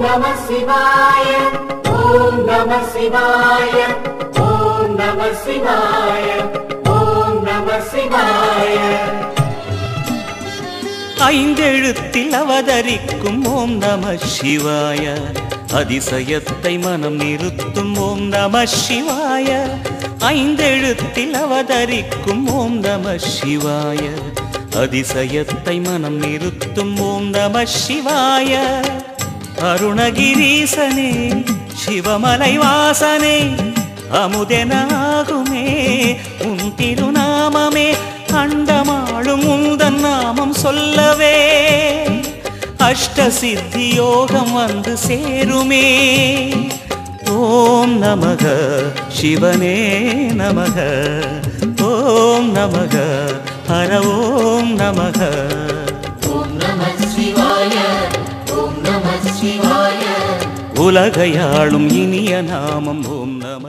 Namah Shivaya, Om Namah Shivaya, Om Namah Shivaya, Om Namah Shivaya. ஐந்தெழுத்தில் அவதரிக்கும் ஓம் நம சிவாய, அதிசயத்தை மனம் நிறுத்தும் ஓம் நம சிவாய. ஐந்தெழுத்தில் அவதரிக்கும் ஓம் நம சிவாய, அதிசயத்தை மனம் நிறுத்தும் ஓம் நம சிவாய. அருணகிரீசனே சிவமலை வாசனே, அமுதனாகுமே உன் திருநாமமே, அண்டமாளும் உந்தன் நாமம் சொல்லவே அஷ்ட சித்தி யோகம் வந்து சேருமே. ஓம் நமக சிவனே நமக, ஓம் நமக ஹர ஓம் நமக. Om Namah Shivaya, Om Namah Shivaya. உலகையாளும் இனிய நாமம் ஓம் நம